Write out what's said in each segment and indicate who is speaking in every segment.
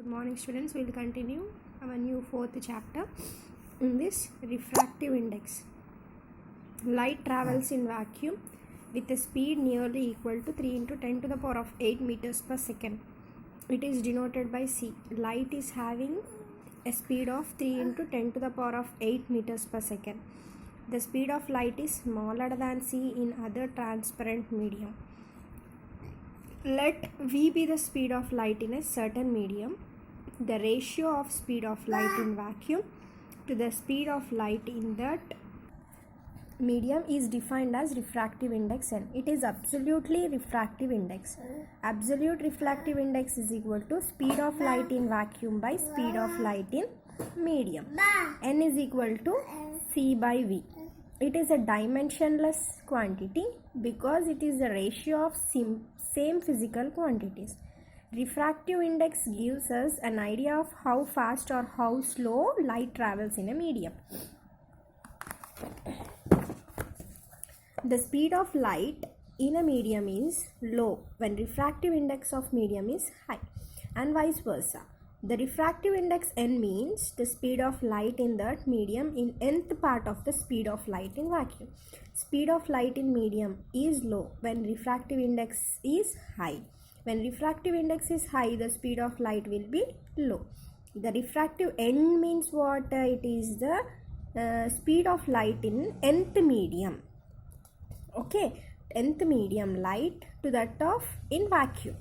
Speaker 1: Good morning students, we will continue our new fourth chapter in this refractive index. Light travels in vacuum with a speed nearly equal to 3 into 10 to the power of 8 meters per second. It is denoted by C. Light is having a speed of 3 into 10 to the power of 8 meters per second. The speed of light is smaller than C in other transparent medium. Let V be the speed of light in a certain medium. The ratio of speed of light in vacuum to the speed of light in that medium is defined as refractive index N. It is absolutely refractive index. Absolute refractive index is equal to speed of light in vacuum by speed of light in medium. N is equal to C by V. It is a dimensionless quantity because it is the ratio of same physical quantities. Refractive index gives us an idea of how fast or how slow light travels in a medium. The speed of light in a medium is low when refractive index of medium is high, and vice versa. The refractive index N means the speed of light in that medium in nth part of the speed of light in vacuum. Speed of light in medium is low when refractive index is high. When refractive index is high, the speed of light will be low. The refractive N means what? It is the speed of light in nth medium. Okay, nth medium light to that of in vacuum.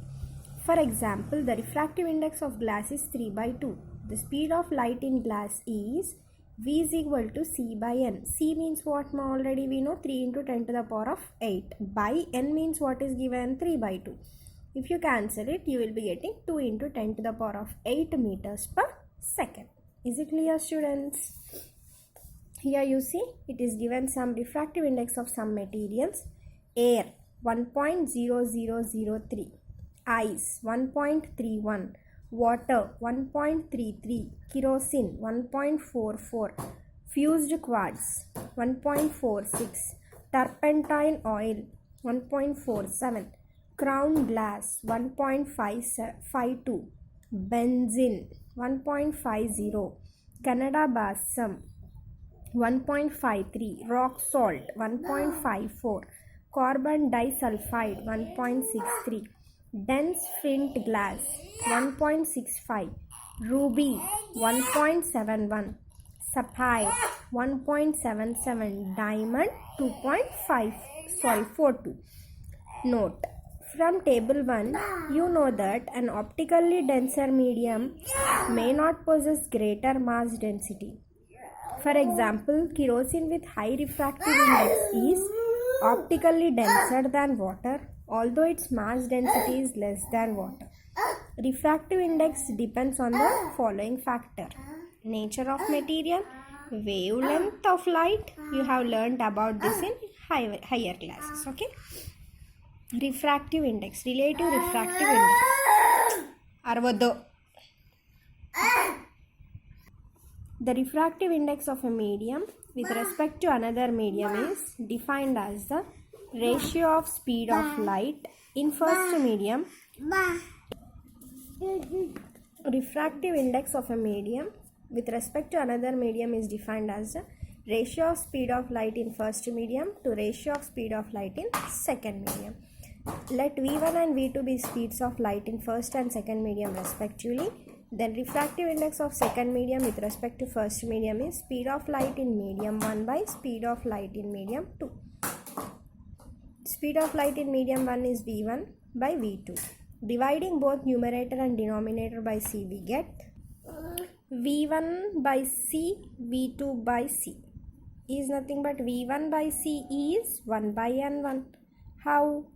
Speaker 1: For example, the refractive index of glass is 3 by 2. The speed of light in glass is V is equal to C by N. C means what? Already we know 3 into 10 to the power of 8. By N means what is given? 3 by 2. If you cancel it, you will be getting 2 into 10 to the power of 8 meters per second. Is it clear, students? Here you see it is given some refractive index of some materials. Air 1.0003. Ice 1.31, water 1.33, kerosene 1.44, fused quartz 1.46, turpentine oil 1.47, crown glass 1.52, benzene 1.50, Canada balsam 1.53, rock salt 1.54, carbon disulfide 1.63, dense flint glass 1.65, ruby 1.71, sapphire 1.77, diamond 42. Note: from table 1, you know that an optically denser medium may not possess greater mass density. For example, kerosene with high refractive index is optically denser than water, although its mass density is less than water. Refractive index depends on the following factor: nature of material, wavelength of light. You have learnt about this in higher classes. Okay. Refractive index, relative refractive index. 60. The refractive index of a medium with respect to another medium is defined as the ratio of speed of light in first medium. Refractive index of a medium with respect to another medium is defined as the ratio of speed of light in first medium to ratio of speed of light in second medium. Let V1 and V2 be speeds of light in first and second medium respectively. Then refractive index of second medium with respect to first medium is speed of light in medium 1 by speed of light in medium 2. Speed of light in medium 1 is V1 by V2. Dividing both numerator and denominator by C, we get V1 by C, V2 by C is nothing but V1 by C is 1 by N1. How?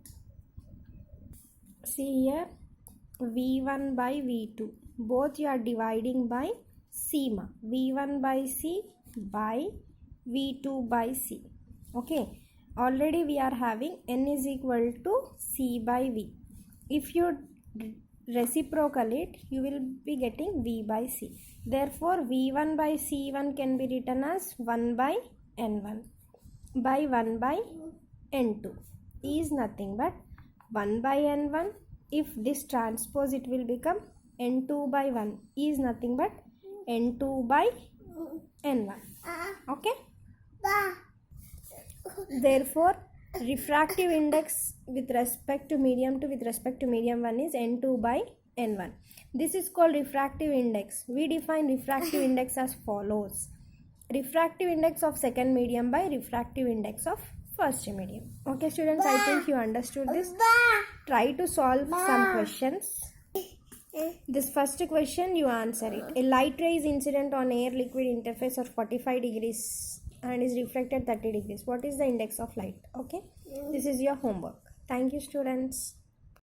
Speaker 1: See here, V1 by V2. Both you are dividing by C. V1 by C by V2 by C. Okay. Already we are having N is equal to C by V. If you reciprocal it, you will be getting V by C. Therefore, V1 by C1 can be written as 1 by N1 by 1 by N2 is nothing but 1 by N1. If this transpose, it will become n2 by 1 is nothing but n2 by n1. Okay. Therefore, refractive index with respect to medium 2 with respect to medium 1 is n2 by n1. This is called refractive index. We define refractive index as follows. Refractive index of second medium by refractive index of first medium. Okay students, I think you understood this. Try to solve some questions. This first question, you answer it. A light ray is incident on air liquid interface of 45 degrees and is reflected 30 degrees. What is the index of light? Okay, this is your homework. Thank you students.